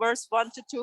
verse 1 to 2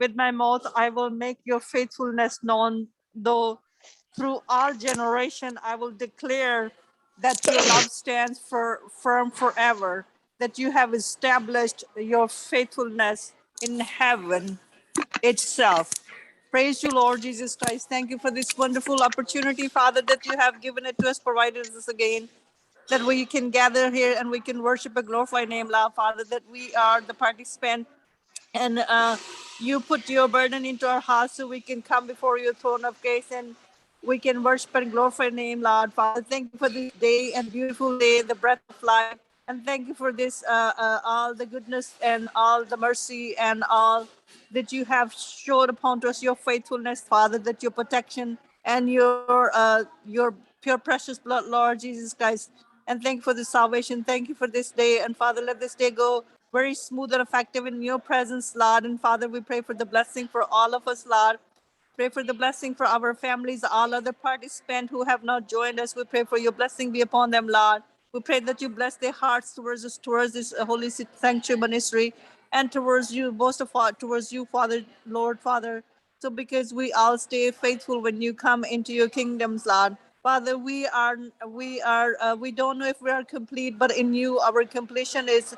With my mouth I will make your faithfulness known, though through all generation I will declare that your love stands firm forever, that you have established your faithfulness in heaven itself. Praise you, Lord Jesus Christ. Thank you for this wonderful opportunity, Father, that you have given it to us, provided us again, that we can gather here and we can worship a glorified name, Lord, Father, that we are the participant, and you put your burden into our hearts so we can come before your throne of grace and we can worship and glorify your name, Lord, Father. Thank you for this day and beautiful day, the breath of life. And thank you for this, all the goodness and all the mercy and all that you have showed upon us, your faithfulness, Father, that your protection and your pure precious blood, Lord Jesus Christ. And thank you for the salvation. Thank you for this day. And Father, let this day go very smooth and effective in your presence, Lord. And Father, we pray for the blessing for all of us, Lord. Pray for the blessing for our families, all other participants who have not joined us. We pray for your blessing be upon them, Lord. We pray that you bless their hearts towards us, towards this holy sanctuary ministry, and towards you, most of all, towards you, Father, Lord, Father. So because we all stay faithful when you come into your kingdoms, Lord. Father, we don't know if we are complete, but in you, our completion is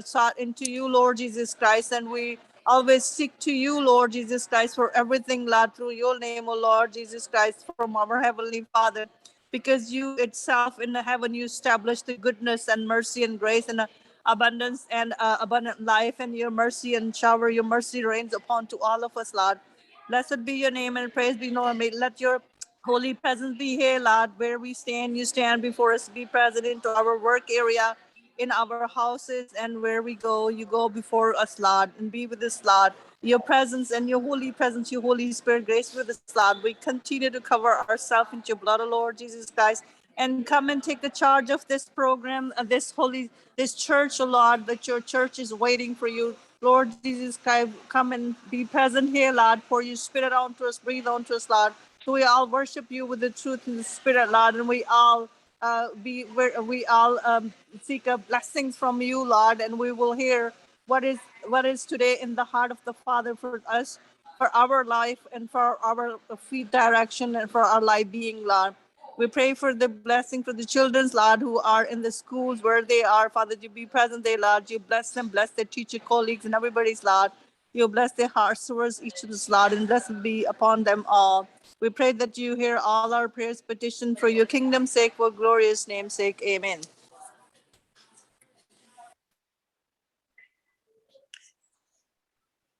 sought into you, Lord Jesus Christ, and we always seek to you, Lord Jesus Christ, for everything, Lord, through your name, O Lord Jesus Christ, from our Heavenly Father, because you itself in the heaven, you established the goodness and mercy and grace and abundance and abundant life, and your mercy and shower, your mercy reigns upon to all of us, Lord. Blessed be your name and praise be known. May let your holy presence be here, Lord. Where we stand, you stand before us. Be present into our work area, in our houses, and where we go, you go before us, Lord, and be with us, Lord. Your presence and your holy presence, your Holy Spirit, grace with us, Lord. We continue to cover ourselves into your blood, O Lord Jesus Christ, and come and take the charge of this program, this church, O Lord, that your church is waiting for you. Lord Jesus Christ, come and be present here, Lord, pour your spirit onto us, breathe onto us, Lord. So we all worship you with the truth and the spirit, Lord, and we all seek blessings from you, Lord, and we will hear what is today in the heart of the Father for us, for our life, and for our feet direction, and for our life being, Lord. We pray for the blessing for the children's, Lord, who are in the schools where they are, Father. You be present there, Lord. You bless them, bless their teacher colleagues and everybody's, Lord. You bless their hearts towards each of us, Lord, and blessed be upon them all. We pray that you hear all our prayers, petition for your kingdom's sake, for glorious name's sake. Amen.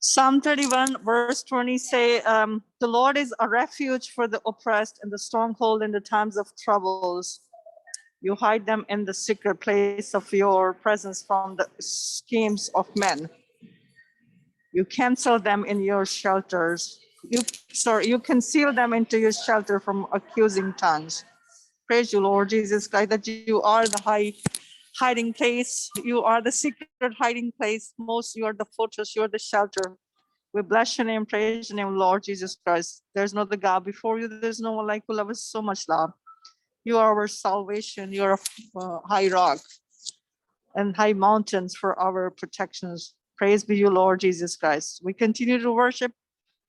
Psalm 31 verse 20 say, the Lord is a refuge for the oppressed and the stronghold in the times of troubles. You hide them in the secret place of your presence from the schemes of men. You cancel them in your shelters. You conceal them into your shelter from accusing tongues. Praise you, Lord Jesus Christ, that you are the hiding place. You are the secret hiding place. You are the fortress. You are the shelter. We bless your name, praise your name, Lord Jesus Christ. There's no other God before you. There's no one like who loves us so much, Lord. You are our salvation. You are a high rock and high mountains for our protections. Praise be you, Lord Jesus Christ. We continue to worship.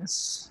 Yes.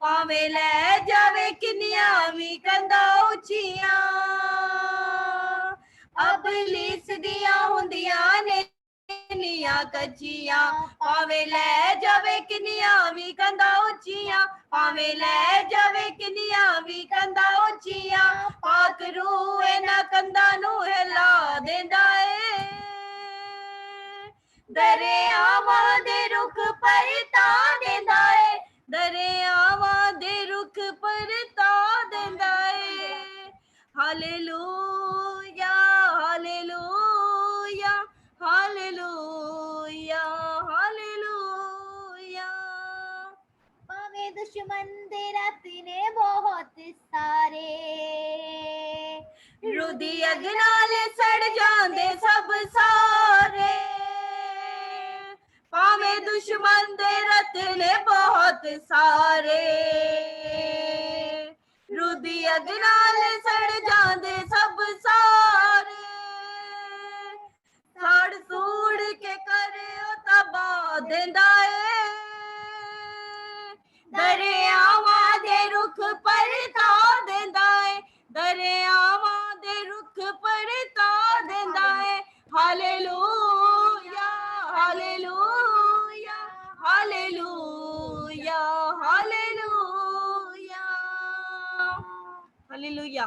ਭਾਵੇਂ ਲੈ ਜਾਵੇ ਕਿੰਨੀਆਂ ਵੀ ਕੰਧਾਂ ਉੱਚੀਆਂ ਅਬਲੀਸ ਦੀਆਂ ਹੁੰਦੀਆਂ ਨੇ ਨੀਆਂ ਕੱਚੀਆਂ ਭਾਵੇਂ ਲੈ ਜਾਵੇ ਕਿੰਨੀਆਂ ਵੀ ਕੰਧਾਂ ਉੱਚੀਆਂ ਭਾਵੇਂ ਲੈ ਜਾਵੇ ਕਿੰਨੀਆਂ ਵੀ ਕੰਧਾਂ ਉੱਚੀਆਂ ਪਾਕ ਰੂਹ ਇਹਨਾਂ ਕੰਧਾਂ ਨੂੰ ਹਿਲਾ ਦਿੰਦਾ ਏ ਦਰਿਆਵਾਂ ਦੇ ਰੁੱਖ ਪਰਤਾ ਦਿੰਦਾ ਏ ਦਰਿਆਵਾਂ ਦੇ ਰੁੱਖ ਪਰਤਾ ਦਿੰਦਾ ਏ ਹਾਲੇਲੂਇਆ ਹਾਲੇਲੂਇਆ ਹਾਲੇਲੂਇਆ ਹਾਲੇਲੂਇਆ ਭਾਵੇਂ ਦੁਸ਼ਮਨ ਦੇ ਰਥ ਨੇ ਬਹੁਤ ਸਾਰੇ ਰੁਦੀ ਅੱਗ ਨਾਲ ਸੜ ਜਾਂਦੇ ਸਭ ਸਾਰੇ ਭਾਵੇਂ ਦੁਸ਼ਮਨ ਦੇ ਰਥ ਨੇ ਬਹੁਤ ਸਾਰੇ ਰੁਦੀ ਅੱਗ ਨਾਲ ਸੜ ਜਾਂਦੇ ਸਭ ਸਾਰੇ ਸਾੜ ਸੂੜ ਕੇ ਕਰਿਓ ਤਬਾਹ ਦਿੰਦਾ ਏ ਦਰਿਆਵਾਂ ਦੇ ਰੁੱਖ ਪਰਤਾ ਦਿੰਦਾ ਏ ਦਰਿਆਵਾਂ ਦੇ ਰੁੱਖ ਪਰਤਾ ਦਿੰਦਾ ਏ hallelujah hallelujah hallelujah hallelujah hallelujah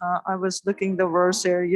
I was looking the verse here.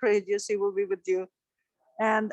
courageous, he will be with you. And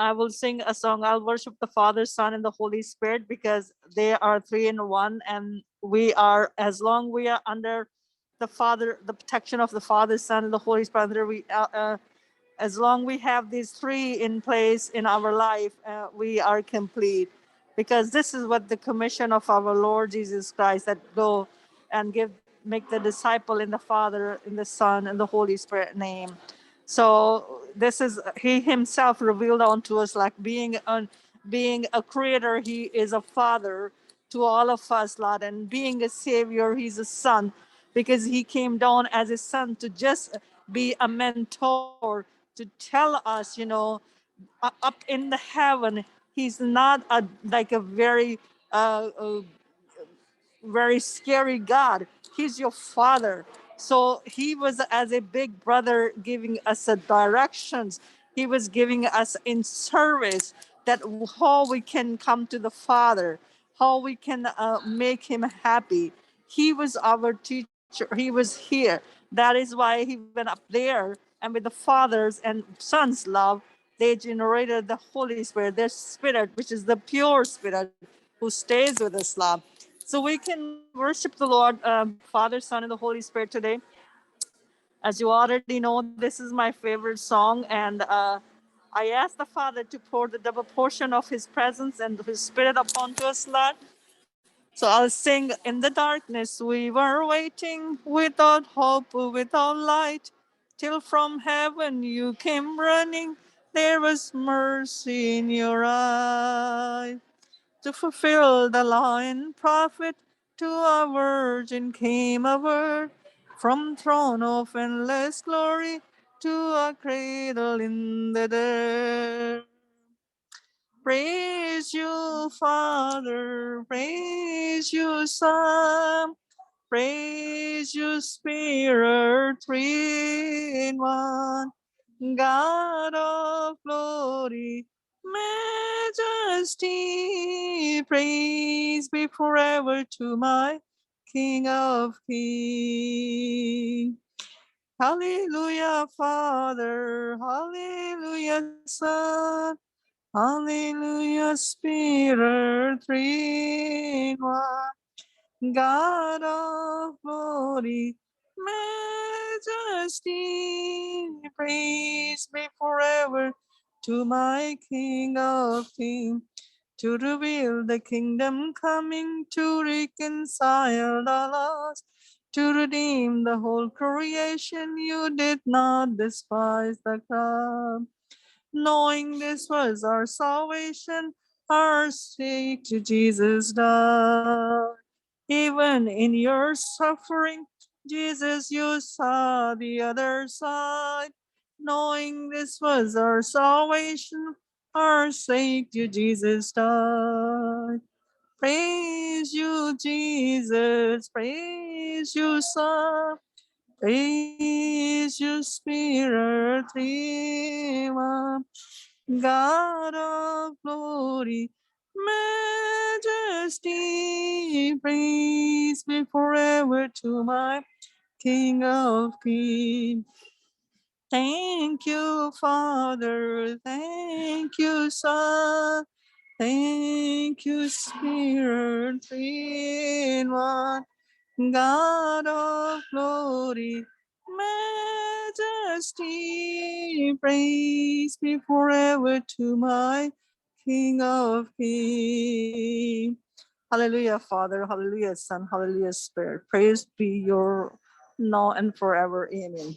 I will sing a song. I'll worship the Father, Son, and the Holy Spirit because they are three in one, and we are, as long we are under the Father, the protection of the Father, Son, and the Holy Spirit, as long we have these three in place in our life, we are complete, because this is what the commission of our Lord Jesus Christ, that go and make the disciple in the Father, in the Son, and the Holy Spirit name. So this is he himself revealed unto us, like being a creator, he is a father to all of us, Lord, and being a savior, he's a son, because he came down as a son to just be a mentor, to tell us, up in the heaven, he's not like a very very scary God. He's your father. So he was as a big brother giving us directions. He was giving us in service that how we can come to the Father, how we can make him happy. He was our teacher. He was here. That is why he went up there, and with the Father's and Son's love, they generated the Holy Spirit, their spirit, which is the pure spirit who stays with us, Lord. So we can worship the Lord, Father, Son, and the Holy Spirit today. As you already know, this is my favorite song, and I ask the Father to pour the double portion of His presence and His Spirit upon us, Lord. So I'll sing, in the darkness we were waiting, without hope, without light, till from heaven you came running. There was mercy in your eye. To fulfill the law and prophet, to a virgin came a word. From throne of endless glory to a cradle in the dirt. Praise you, Father, praise you, Son, praise you, Spirit, three in one. God of glory, majesty, praise be forever to my King of Kings. Hallelujah, Father, hallelujah, Son, hallelujah, Spirit, three in one. God of glory, majesty, praise me forever to my King of Kings, to reveal the kingdom coming, to reconcile the lost, to redeem the whole creation. You did not despise the crown. Knowing this was our salvation, our sake to Jesus died. Even in your suffering, Jesus, you saw the other side. Knowing this was our salvation, our sake to Jesus died. Praise you, Jesus, praise you, Son, praise you, Spirit, three in one. God of glory, majesty, praise me forever to my King of Kings. Thank you, Father, thank you, Son, thank you, Spirit, three in one. God of glory, majesty, praise be forever to my King of Kings. Hallelujah, Father, hallelujah, Son, hallelujah, Spirit. Praise be your now and forever. Amen.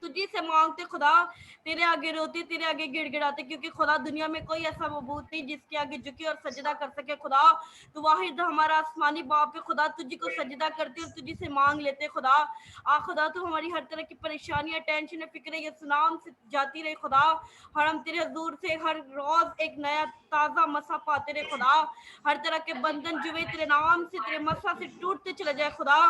تجھی سے مانگتے خدا, تیرے آگے روتے, تیرے آگے گڑ گڑاتے, کیونکہ خدا دنیا میں کوئی ایسا معبود نہیں جس کے آگے جھکے اور سجدہ کر سکے. خدا تو واحد ہمارا آسمانی باپ ہے خدا, تجھی کو سجدہ کرتے اور تجھی سے مانگ لیتے خدا. خدا تو ہماری ہر طرح کی پریشانیاں, ٹینشن, فکر یسوع نام سے جاتی رہے خدا, اور ہم تیرے حضور سے ہر روز ایک نیا تازہ مسا پاتے رہے خدا. ہر طرح کے بندھن جو ہے تیرے نام سے, تیرے مسا سے ٹوٹتے چلے جائے خدا.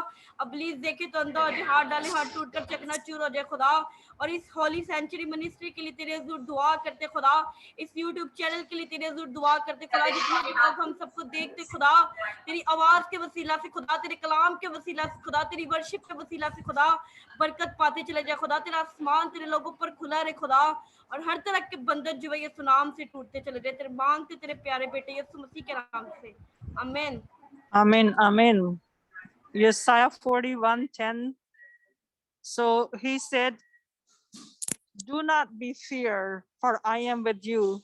ابلیس دیکھے تو اندھا ہو جائے, ہاتھ ڈالے ہاتھ ٹوٹ کر چکنا چور ہو جائے خدا. اور اس ہولی سینچری منسٹری کے لیے تیرے حضور دعا کرتے خدا, اس یوٹیوب چینل کے لیے تیرے حضور دعا کرتے خدا. جتنے بھی لوگ ہم سب کو دیکھتے خدا, تیری آواز کے وسیلہ سے خدا, تیرے کلام کے وسیلہ سے خدا, تیری ورشپ کے وسیلہ سے خدا برکت پاتے چلے جائے خدا. تیرا آسمان تیرے لوگوں پر کھلا رہے خدا, اور ہر طرح کے بندھن جو ہے یسوع نام سے ٹوٹتے چلے جائے. تیرے مانگتے تیرے پیارے بیٹے یسوع مسیح کے نام سے, آمین. Amen. Amen. Isaiah 41:10. So he said, do not be fear, for I am with you.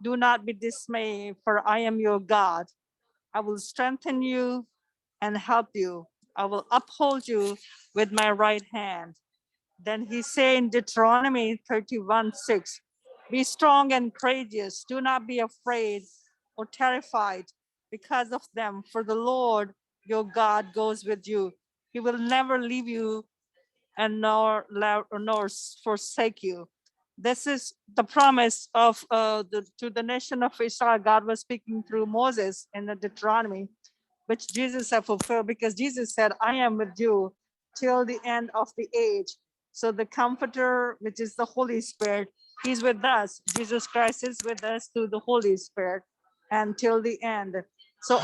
Do not be dismayed, for I am your God. I will strengthen you and help you. I will uphold you with my right hand. Then he said in Deuteronomy 31:6, be strong and courageous. Do not be afraid or terrified because of them, for the Lord your God goes with you. He will never leave you and nor forsake you. This is the promise of to the nation of Israel. God was speaking through Moses in the Deuteronomy, which Jesus had fulfilled, because Jesus said, I am with you till the end of the age. So the Comforter, which is the Holy Spirit, he's with us. Jesus Christ is with us through the Holy Spirit until the end. So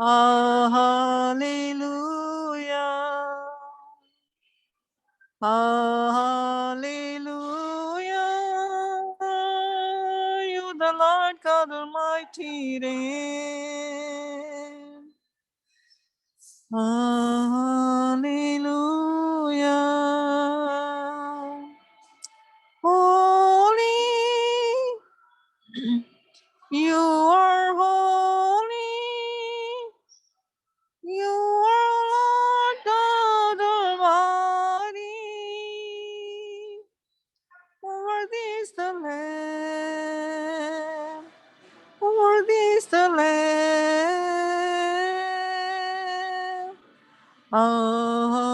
Hallelujah. Hallelujah. You the Lord God Almighty reign. Hallelujah. Holy, you are holy. You are Lord God Almighty. Worthy is the Lamb. Worthy is the Lamb. Hallelujah.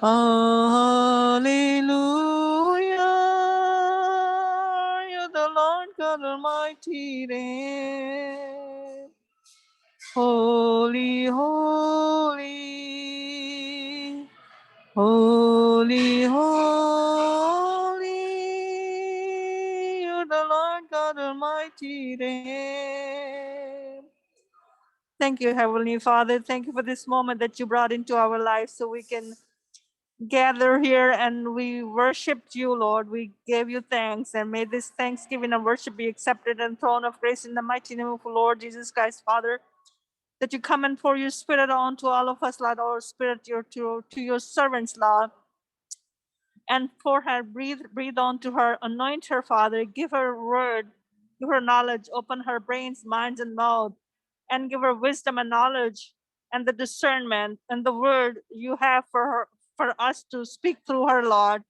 Hallelujah. You're the Lord God Almighty reign. Holy, holy, holy, holy. You're the Lord God Almighty reign. Thank you, Heavenly Father. Thank you for this moment that you brought into our lives so we can gather here and we worshiped you, Lord. We gave you thanks, and may this thanksgiving and worship be accepted and throne of grace in the mighty name of the Lord Jesus Christ, Father. That you come and pour your spirit onto all of us, Lord, our spirit to your servants, Lord. And for her, breathe onto her, anoint her, Father, give her word, give her knowledge, open her brains, minds, and mouth, and give her wisdom and knowledge and the discernment and the word you have for her, for us to speak through her, Lord.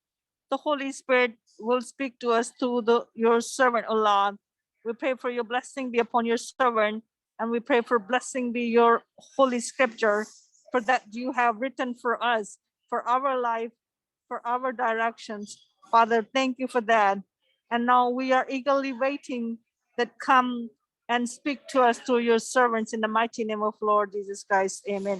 The Holy Spirit will speak to us through your servant, O Lord. We pray for your blessing be upon your servant, and we pray for blessing be your holy scripture, for that you have written for us, for our life, for our directions. Father, thank you for that. And now we are eagerly waiting that come and speak to us through your servants in the mighty name of Lord Jesus Christ. Amen.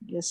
Yes.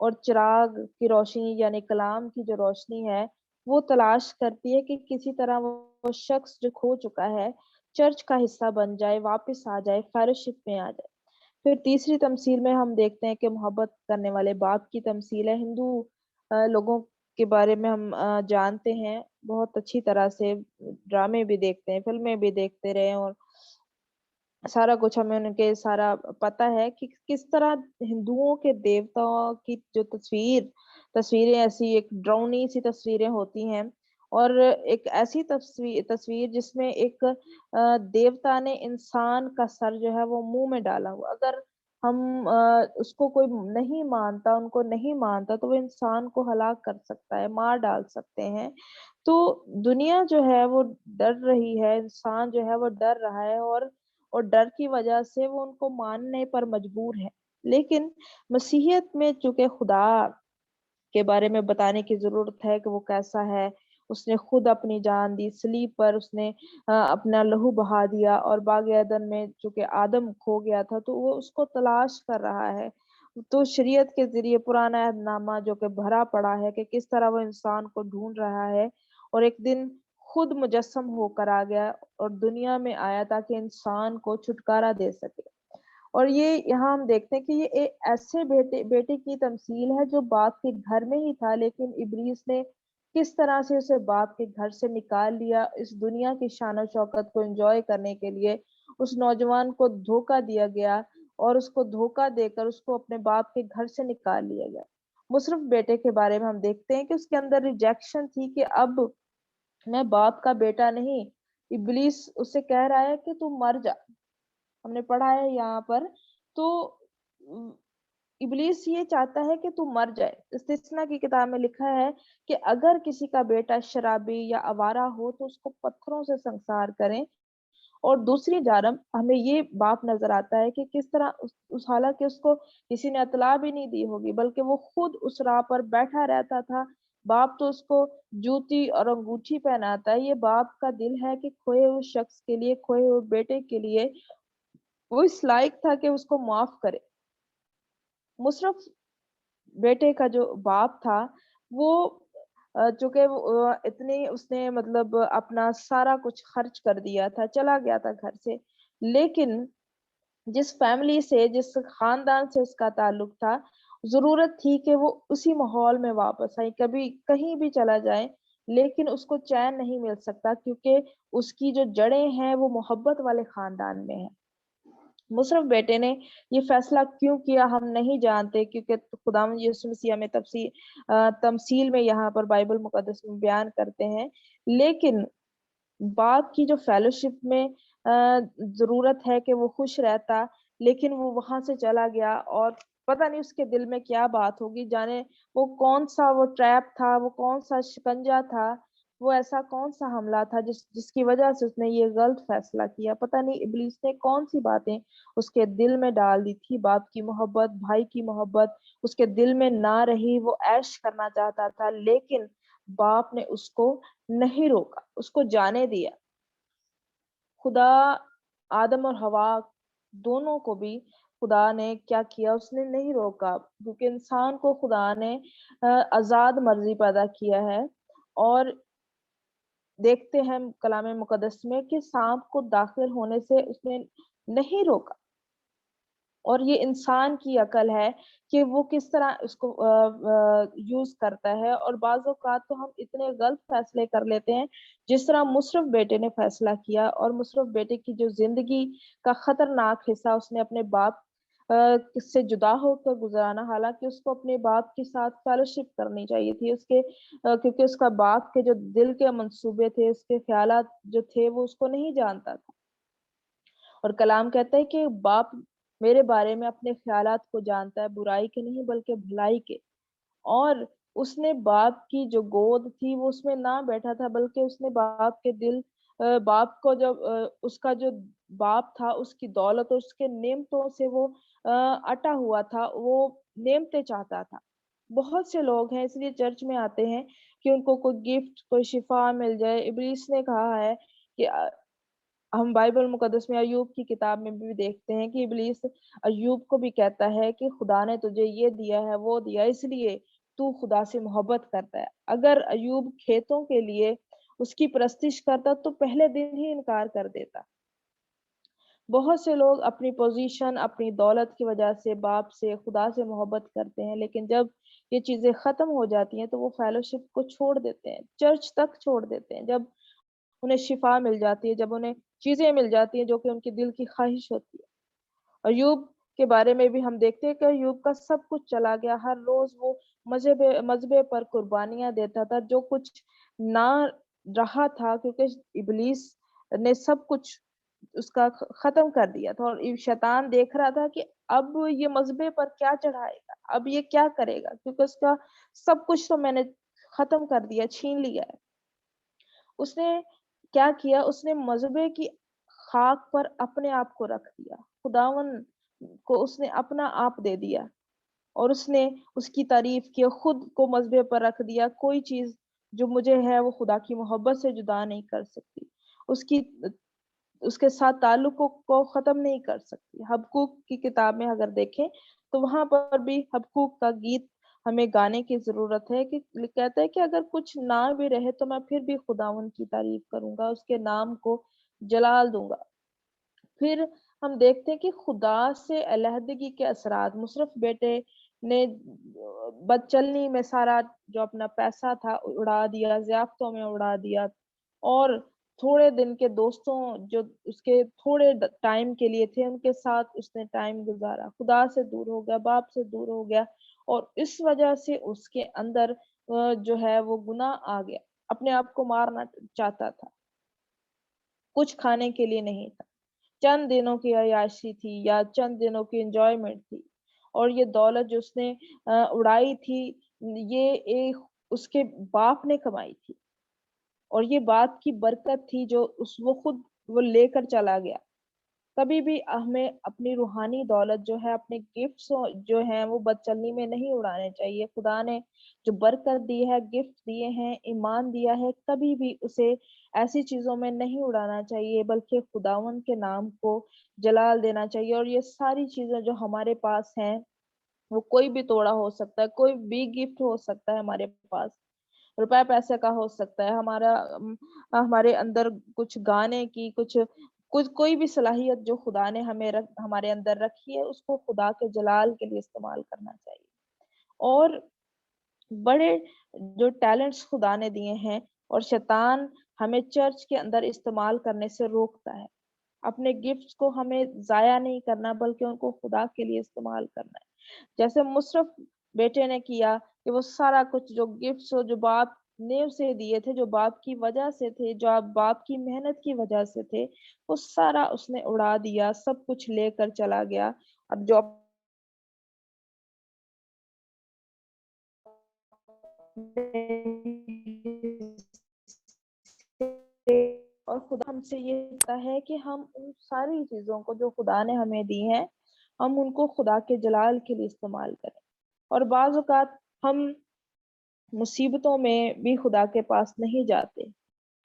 اور چراغ کی روشنی یعنی کلام کی جو روشنی ہے وہ تلاش کرتی ہے کہ کسی طرح وہ شخص جو کھو چکا ہے چرچ کا حصہ بن جائے، واپس آ جائے، فیلوشپ میں آ جائے۔ پھر تیسری تمثیل میں ہم دیکھتے ہیں کہ محبت کرنے والے باپ کی تمثیل ہے۔ ہندو لوگوں کے بارے میں ہم جانتے ہیں بہت اچھی طرح سے، ڈرامے بھی دیکھتے ہیں، فلمیں بھی دیکھتے رہے، اور سارا کچھ ہمیں ان کے سارا پتا ہے کہ کس طرح ہندوؤں کے دیوتاؤں کی جو تصویریں ایسی ایک ڈراؤنی سی تصویریں ہوتی ہیں، اور ایک ایسی تصویر جس میں ایک دیوتا نے انسان کا سر جو ہے وہ منہ میں ڈالا ہوا، اگر ہم اس کو کوئی نہیں مانتا، ان کو نہیں مانتا، تو وہ انسان کو ہلاک کر سکتا ہے، مار ڈال سکتے ہیں۔ تو دنیا جو ہے وہ ڈر رہی ہے، انسان جو ہے وہ ڈر رہا ہے، اور ڈر کی وجہ سے وہ ان کو ماننے پر مجبور ہے۔ لیکن مسیحیت میں چونکہ خدا کے بارے میں بتانے کی ضرورت ہے کہ وہ کیسا ہے، اس نے خود اپنی جان دی صلیب پر، اس نے اپنا لہو بہا دیا، اور باغ عدن میں چونکہ آدم کھو گیا تھا تو وہ اس کو تلاش کر رہا ہے۔ تو شریعت کے ذریعے پرانا عہد نامہ جو کہ بھرا پڑا ہے کہ کس طرح وہ انسان کو ڈھونڈ رہا ہے، اور ایک دن خود مجسم ہو کر آ گیا اور دنیا میں آیا تاکہ انسان کو چھٹکارا دے سکے۔ اور یہ یہاں ہم دیکھتے ہیں کہ یہ ایک ایسے بیٹے کی تمثیل ہے جو باپ کے گھر میں ہی تھا، لیکن ابلیس نے کس طرح سے اسے باپ کے گھر سے نکال لیا، اس دنیا کی شان و شوکت کو انجوائے کرنے کے لیے اس نوجوان کو دھوکہ دیا گیا، اور اس کو دھوکہ دے کر اس کو اپنے باپ کے گھر سے نکال لیا گیا۔ مصرف بیٹے کے بارے میں ہم دیکھتے ہیں کہ اس کے اندر ریجیکشن تھی کہ اب میں باپ کا بیٹا نہیں، ابلیس اسے کہہ رہا ہے کہ تو مر جا، ہم نے پڑھا ہے یہاں پر۔ تو ابلیس یہ چاہتا ہے کہ تو مر جائے۔ استثنا کی کتاب میں لکھا ہے کہ اگر کسی کا بیٹا شرابی یا آوارہ ہو تو اس کو پتھروں سے سنسار کریں، اور دوسری جانب ہمیں یہ باپ نظر آتا ہے کہ کس طرح اس حالانکہ اس کو کسی نے اطلاع بھی نہیں دی ہوگی، بلکہ وہ خود اس راہ پر بیٹھا رہتا تھا۔ باپ تو اس کو جوتی اور انگوٹھی پہناتا ہے۔ یہ باپ کا دل ہے کہ کھوئے ہوئے شخص کے لیے، کھوئے ہوئے بیٹے کے لیے وہ اس لائق تھا کہ اس کو معاف کرے۔ مصرف بیٹے کا جو باپ تھا وہ چونکہ اتنی اس نے مطلب اپنا سارا کچھ خرچ کر دیا تھا، چلا گیا تھا گھر سے، لیکن جس فیملی سے، جس خاندان سے اس کا تعلق تھا، ضرورت تھی کہ وہ اسی ماحول میں واپس آئے، کبھی کہیں بھی چلا جائے لیکن اس کو چین نہیں مل سکتا، کیونکہ اس کی جو جڑیں ہیں وہ محبت والے خاندان میں ہیں۔ مصرف بیٹے نے یہ فیصلہ کیوں کیا ہم نہیں جانتے، کیونکہ خداوند یسوع مسیح میں تمثیل میں یہاں پر بائبل مقدس میں بیان کرتے ہیں، لیکن باپ کی جو فیلوشپ میں ضرورت ہے کہ وہ خوش رہتا، لیکن وہ وہاں سے چلا گیا، اور پتہ نہیں اس کے دل میں کیا بات ہوگی، جانے وہ کون سا وہ ٹریپ تھا، وہ کون سا شکنجا تھا، وہ ایسا کون سا حملہ تھا جس کی وجہ سے اس نے یہ غلط فیصلہ کیا۔ پتہ نہیں ابلیس نے کون سی باتیں اس کے دل میں ڈال دی تھی، باپ کی محبت، بھائی کی محبت اس کے دل میں نہ رہی، وہ عیش کرنا چاہتا تھا، لیکن باپ نے اس کو نہیں روکا، اس کو جانے دیا۔ خدا آدم اور حوا دونوں کو بھی خدا نے کیا کیا، اس نے نہیں روکا، کیونکہ انسان کو خدا نے آزاد مرضی پیدا کیا ہے، اور دیکھتے ہیں کلام مقدس میں کہ سانپ کو داخل ہونے سے اس نے نہیں روکا، اور یہ انسان کی عقل ہے کہ وہ کس طرح اس کو یوز کرتا ہے، اور بعض اوقات تو ہم اتنے غلط فیصلے کر لیتے ہیں جس طرح مصرف بیٹے نے فیصلہ کیا، اور مصرف بیٹے کی جو زندگی کا خطرناک حصہ اس نے اپنے باپ سے جدا ہو کر گزرانا، حالانکہ اس کو اپنے باپ کے ساتھ فیلوشپ کرنی چاہیے تھی، اس کے کیونکہ اس کا باپ کے جو دل کے منصوبے تھے، اس کے خیالات جو تھے وہ اس کو نہیں جانتا تھا، اور کلام کہتا ہے کہ باپ میرے بارے میں اپنے خیالات کو جانتا ہے، برائی کے نہیں بلکہ بھلائی کے، اور اس نے باپ کی جو گود تھی وہ اس میں نہ بیٹھا تھا، بلکہ اس نے باپ کے دل باپ کو جب اس کا جو باپ تھا اس کی دولت اور اس کے نعمتوں سے وہ اٹا ہوا تھا، وہ نعمتیں چاہتا تھا۔ بہت سے لوگ ہیں اس لیے چرچ میں آتے ہیں کہ ان کو کوئی گفٹ، کوئی شفا مل جائے۔ ابلیس نے کہا ہے کہ ہم بائبل مقدس میں ایوب کی کتاب میں بھی دیکھتے ہیں کہ ابلیس ایوب کو بھی کہتا ہے کہ خدا نے تجھے یہ دیا ہے وہ دیا اس لیے تو خدا سے محبت کرتا ہے. اگر ایوب کھیتوں کے لیے اس کی پرستش کرتا تو پہلے دن ہی انکار کر دیتا. بہت سے لوگ اپنی پوزیشن اپنی دولت کی وجہ سے باپ سے خدا سے محبت کرتے ہیں، لیکن جب یہ چیزیں ختم ہو جاتی ہیں تو وہ فیلوشپ کو چھوڑ دیتے ہیں، چرچ تک چھوڑ دیتے ہیں. جب انہیں شفا مل جاتی ہے، جب انہیں چیزیں مل جاتی ہیں جو کہ ان کے دل کی خواہش ہوتی ہے. ایوب کے بارے میں بھی ہم دیکھتے ہیں کہ ایوب کا سب کچھ چلا گیا. ہر روز وہ مذبے پر قربانیاں دیتا تھا، جو کچھ نہ رہا تھا کیونکہ ابلیس نے سب کچھ اس کا ختم کر دیا تھا. اور شیطان دیکھ رہا تھا کہ اب یہ مذبے پر کیا چڑھائے گا، اب یہ کیا کرے گا، کیونکہ اس کا سب کچھ تو میں نے ختم کر دیا، چھین لیا ہے. اس نے کیا کیا، اس نے مذبے کی خاک پر اپنے آپ کو رکھ دیا، خداون کو اس نے اپنا آپ دے دیا اور اس نے اس کی تعریف کی، خود کو مذبے پر رکھ دیا. کوئی چیز جو مجھے ہے وہ خدا کی محبت سے جدا نہیں کر سکتی، اس کے ساتھ تعلق کو ختم نہیں کر سکتی. حبقوق کی کتاب میں اگر دیکھیں تو وہاں پر بھی حبقوق کا گیت ہمیں گانے کی ضرورت ہے کہ کہتا ہے کہ اگر کچھ نہ بھی رہے تو میں پھر بھی خداوند کی تعریف کروں گا، اس کے نام کو جلال دوں گا. پھر ہم دیکھتے ہیں کہ خدا سے علیحدگی کے اثرات، مصرف بیٹے نے بد چلنی میں سارا جو اپنا پیسہ تھا اڑا دیا، ضیافتوں میں اڑا دیا، اور تھوڑے دن کے دوستوں جو اس کے تھوڑے ٹائم کے لیے تھے ان کے ساتھ اس نے ٹائم گزارا، خدا سے دور ہو گیا، باپ سے دور ہو گیا. اور اس وجہ سے اس کے اندر جو ہے وہ گناہ آ گیا، اپنے آپ کو مارنا چاہتا تھا، کچھ کھانے کے لیے نہیں تھا، چند دنوں کی عیاشی تھی یا چند دنوں کی انجوائمنٹ تھی. اور یہ دولت جو اس نے اڑائی تھی یہ ایک اس کے باپ نے کمائی تھی، اور یہ باپ کی برکت تھی جو وہ خود وہ لے کر چلا گیا. کبھی بھی ہمیں اپنی روحانی دولت جو ہے، اپنے گفٹس جو ہیں وہ بدچلنی میں نہیں اڑانے چاہیے. خدا نے جو برکت دی ہے، گفٹ دیے ہیں، ایمان دیا ہے، کبھی بھی اسے ایسی چیزوں میں نہیں اڑانا چاہیے بلکہ خداوند کے نام کو جلال دینا چاہیے. اور یہ ساری چیزیں جو ہمارے پاس ہیں وہ کوئی بھی توڑا ہو سکتا ہے، کوئی بھی گفٹ ہو سکتا ہے، ہمارے پاس روپے پیسے کا ہو سکتا ہے، ہمارے اندر کچھ گانے کی کچھ کوئی بھی صلاحیت جو خدا نے ہمارے اندر رکھی ہے اس کو خدا کے جلال کے لیے استعمال کرنا چاہیے. اور بڑے جو ٹیلنٹس خدا نے دیے ہیں اور شیطان ہمیں چرچ کے اندر استعمال کرنے سے روکتا ہے. اپنے گفٹس کو ہمیں ضائع نہیں کرنا بلکہ ان کو خدا کے لیے استعمال کرنا ہے. جیسے مصرف بیٹے نے کیا کہ وہ سارا کچھ جو گفٹس جو باپ نے اسے دیے تھے، جو باپ کی وجہ سے تھے، جو باپ کی محنت کی وجہ سے تھے، وہ سارا اس نے اڑا دیا، سب کچھ لے کر چلا گیا. اب جو اور خدا ہم سے یہ کہتا ہے کہ ہم ان ساری چیزوں کو جو خدا نے ہمیں دی ہیں ہم ان کو خدا کے جلال کے لیے استعمال کریں. اور بعض اوقات ہم مصیبتوں میں بھی خدا کے پاس نہیں جاتے.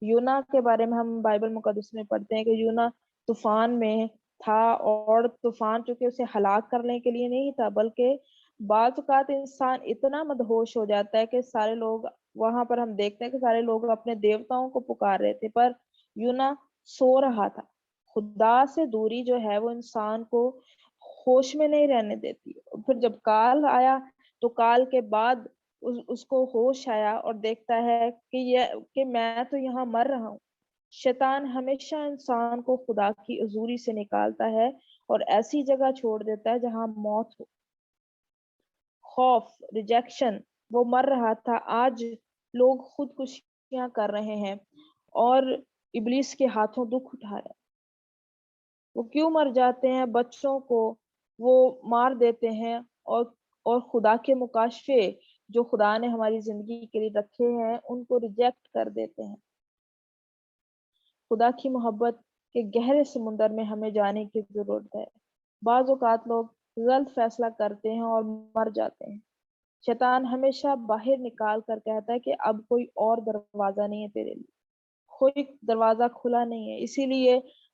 یونا کے بارے میں ہم بائبل مقدس میں پڑھتے ہیں کہ یونا طوفان میں تھا، اور طوفان چونکہ اسے ہلاک کرنے کے لیے نہیں تھا بلکہ بعض اوقات انسان اتنا مدہوش ہو جاتا ہے کہ سارے لوگ وہاں پر ہم دیکھتے ہیں کہ سارے لوگ اپنے دیوتاؤں کو پکار رہے تھے پر یونا سو رہا تھا. خدا سے دوری جو ہے وہ انسان کو ہوش میں نہیں رہنے دیتی. پھر جب کال آیا تو کال کے بعد اس کو ہوش آیا اور دیکھتا ہے کہ میں تو یہاں مر رہا ہوں. شیطان ہمیشہ انسان کو خدا کی حضوری سے نکالتا ہے اور ایسی جگہ چھوڑ دیتا ہے جہاں موت ہو، خوف، ریجیکشن. وہ مر رہا تھا، آج لوگ خودکشیاں کر رہے ہیں اور ابلیس کے ہاتھوں دکھ اٹھا رہے ہیں. وہ کیوں مر جاتے ہیں؟ بچوں کو وہ مار دیتے ہیں اور خدا کے مکاشفے جو خدا نے ہماری زندگی کے لیے رکھے ہیں ان کو ریجیکٹ کر دیتے ہیں. خدا کی محبت کے گہرے سمندر میں ہمیں جانے کی ضرورت ہے. بعض اوقات لوگ غلط فیصلہ کرتے ہیں اور مر جاتے ہیں. شیطان ہمیشہ باہر نکال کر کہتا ہے کہ اب کوئی اور دروازہ نہیں ہے تیرے لیے، کوئی دروازہ کھلا نہیں ہے. اسی لیے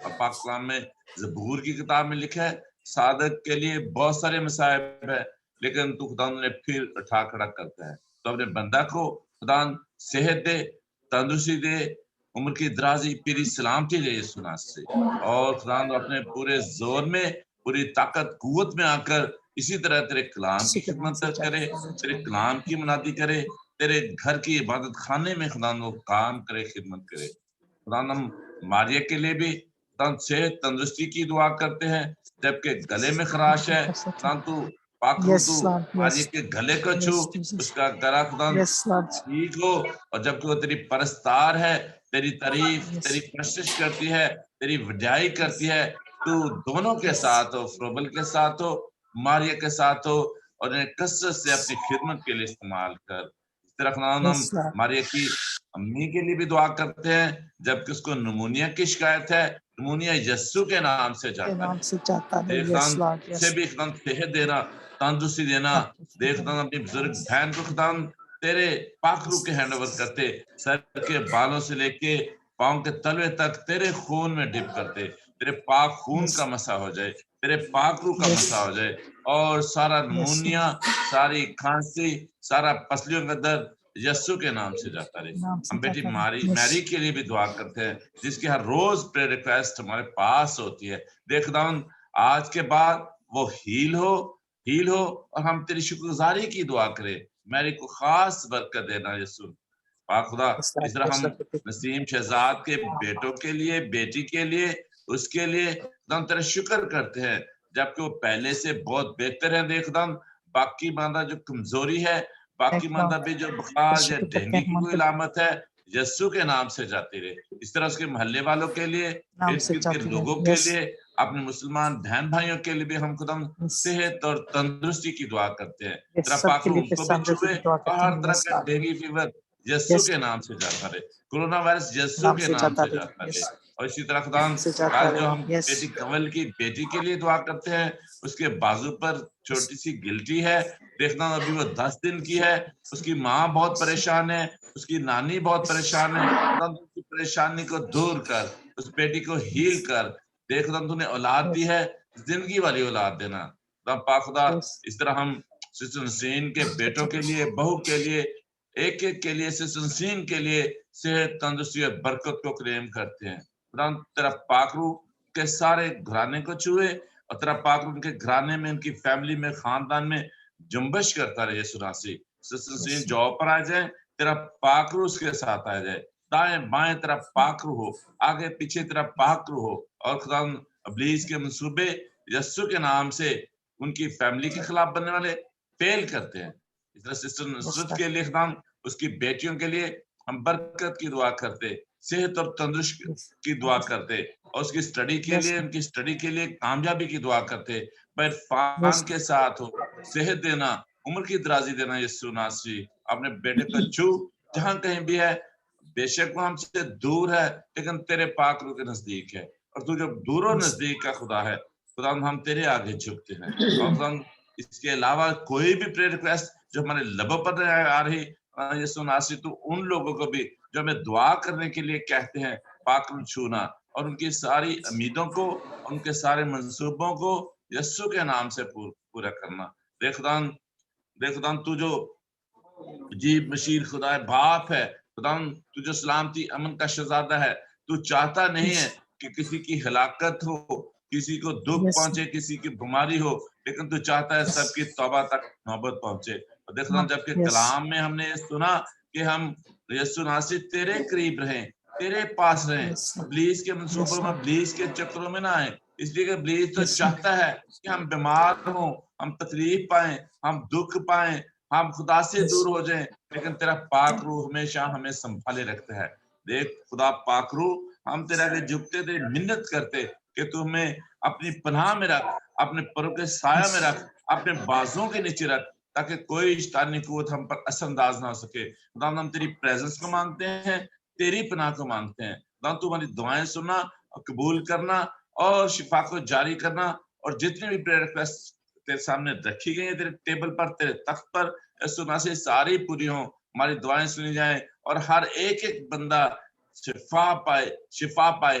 اور پاک کلام میں زبور کی کتاب میں لکھا ہے صادق کے لیے بہت سارے مصائب ہے لیکن تو خدا نے پھر اٹھا کھڑا کرتا ہے. تو اپنے بندہ کو خدا صحت دے, تندرستی دے, عمر کی درازی, پیری سلامتی دے یسوع ناصر سے, اور خدا اپنے پورے زور میں, پوری طاقت قوت میں آ کر اسی طرح تیرے کلام کی خدمت کرے, تیرے کلام کی منادی کرے, تیرے گھر کی عبادت خانے میں خدا وہ کام کرے, خدمت کرے. خدا ہم ماریہ کے لیے بھی صحت تندرستی کی دعا کرتے ہیں, جبکہ گلے میں خراش ہے خدا تو پاک تو ماریہ کے گلے کو چھو, اس کا گلا خدا ٹھیک ہو, اور جبکہ وہ تیری پرستار ہے, تیری تعریف تیری پرستش کرتی ہے, تیری وڈیائی کرتی ہے, تو دونوں کے ساتھ ہو, فروبل کے ساتھ ہو, ماریہ کے ساتھ ہو, اور انہیں کثرت سے اپنی خدمت کے لیے استعمال کر. اس طرح ہم ماریہ کی امی کے لیے بھی دعا کرتے ہیں, جبکہ اس کو نمونیا کی شکایت ہے, نمونیا یسوع کے نام سے جاتا ہے. اسے بھی خدا صحت دینا, تندرستی دینا. دیکھتا اپنی بزرگ بہن کو خدا تیرے پاک روح کے ہینڈ اوور کرتے, سر کے بالوں سے لے کے پاؤں کے تلوے تک تیرے خون میں ڈپ کرتے, تیرے پاک خون کا مسا ہو جائے, تیرے پاک روح کا مسا ہو جائے, اور سارا نمونیا, ساری کھانسی, سارا پسلیوں کا درد یسوع کے نام سے جاتا رہے. ہم بیٹی میری کے لیے بھی دعا کرتے ہیں, جس کی ہر روز پریئر ریکویسٹ ہمارے پاس ہوتی ہے. دیکھ آج کے بعد وہ ہیل ہو, اور ہم تیری شکر گزاری کی دعا کریں, میری کو خاص برکت دینا یسوع پاک خدا. اس طرح ہم نسیم شہزاد کے بیٹوں کے لیے, بیٹی کے لیے, اس کے لیے ہم تیرا شکر کرتے ہیں, جبکہ وہ پہلے سے بہت بہتر ہے. دیکھ باقی ماندہ جو کمزوری ہے, باقی ماندہ بھی جو بخار یا ڈینگی کی کوئی علامت ہے, یسوع کے نام سے جاتی رہے. اس طرح اس کے محلے والوں کے لیے, کے لوگوں کے لیے, اپنے مسلمان بہن بھائیوں کے لیے بھی ہم خدا صحت اور تندرستی کی دعا کرتے ہیں. تیرا پاک روح ان کو بھی چھوئے, اور ہر طرح کا ڈینگی فیور یسوع کے نام سے جاتا رہے, کورونا وائرس یسوع کے نام سے جاتا رہے. اور اسی طرح خدا کل جو ہم بیٹی کنول کی بیٹی کے لیے دعا کرتے ہیں, اس کے بازو پر چھوٹی سی گلٹی ہے, دیکھنا ابھی وہ 10 دن کی ہے, اس کی ماں بہت پریشان ہے, اس کی نانی بہت پریشان ہے. اس کی پریشانی کو دور کر, اس بیٹی کو ہیل کر. دیکھ تو نے اولاد دی ہے, زندگی والی اولاد دینا پاک خدا. اس طرح ہم سسٹر نسرین کے بیٹوں کے لیے, بہو کے لیے, ایک ایک کے لیے, سسٹر نسرین کے لیے صحت تندرستی اور برکت کو کلیم کرتے ہیں. خدا تیرا پاک روح کے سارے گھرانے کو چھوئے, اور تیرا پاک روح ان کے گھرانے میں, ان کی فیملی میں, خاندان میں جنبش کرتا رہے. یسوع ناصری سسٹر نسرین جاب پر آ جائیں, تیرا پاک روح اس کے ساتھ آ جائے, دائیں بائیں تیرا پاک روح ہو, آگے پیچھے تیرا پاک روح ہو. اور خدا ابلیس کے منصوبے یسوع کے نام سے ان کی فیملی کے خلاف بننے والے فیل کرتے ہیں. اس طرح سسٹر نصرت کے لیے خدا اس کی بیٹیوں کے لیے ہم برکت کی دعا کرتے, صحت اور تندرست کی دعا کرتے, اور اس کی سٹڈی کے لیے, ان کی سٹڈی کے لیے کامیابی کی دعا کرتے. عرفان کے ساتھ ہو, صحت دینا, عمر کی درازی دینا. یسوع ناصری اپنے بیٹے کو چھو جہاں کہیں بھی ہے, بے شک وہ ہم سے دور ہے لیکن تیرے پاک روح کے نزدیک ہے, اور تو جب دور و نزدیک کا خدا ہے, خدا ہم تیرے آگے جھکتے ہیں. اور خدا اس کے علاوہ کوئی بھی پریئر ریکویسٹ جو ہمارے لبوں پر آ رہی, یسوع ناصری تو ان لوگوں کو بھی جو ہمیں دعا کرنے کے لیے کہتے ہیں, پاک روح چھونا, اور ان کی ساری امیدوں کو, ان کے سارے منصوبوں کو یسوع کے نام سے پورا کرنا. دیکھ خدا تو جو عجیب مشیر خدا باپ ہے, خدا تو جو سلامتی امن کا شہزادہ ہے, تو چاہتا نہیں ہے کہ کسی کی ہلاکت ہو, کسی کو دکھ پہنچے, کسی کی بیماری ہو, لیکن تو چاہتا ہے سب کی توبہ تک نوبت پہنچے. اور دیکھنا جبکہ کلام میں ہم نے سنا کہ ہم یسوع ناصری تیرے قریب رہیں, تیرے پاس رہیں, ابلیس کے منصوبوں میں, ابلیس کے چکروں میں نہ آئیں, اس لیے کہ ابلیس تو چاہتا ہے کہ ہم بیمار ہوں, ہم تکلیف پائیں, ہم دکھ پائیں, ہم خدا سے دور ہو جائیں, لیکن تیرا پاک روح ہمیشہ ہمیں سنبھالے رکھتا ہے. دیکھ خدا پاک روح, ہم تیرے آگے جھکتے تھے, منت کرتے کہ تو ہمیں اپنی پناہ میں رکھ, اپنے پروں کے سایہ میں رکھ, اپنے بازوں کے نیچے رکھ, تاکہ کوئی شیطانی قوت ہم پر اثر انداز نہ ہو سکے. خدا ہم تیری پریزنس کو مانگتے ہیں, تیری پناہ کو مانگتے ہیں. خدا تو ہماری دعائیں سننا اور قبول کرنا, اور شفا کو جاری کرنا, اور جتنے بھی پریئر ریکویسٹ تیرے سامنے رکھی گئی ہیں, تیرے ٹیبل پر, تیرے تخت پر, یسوع ناصری ساری پوری ہوں, ہماری دعائیں سنی جائیں, اور ہر ایک ایک بندہ شفا پائے,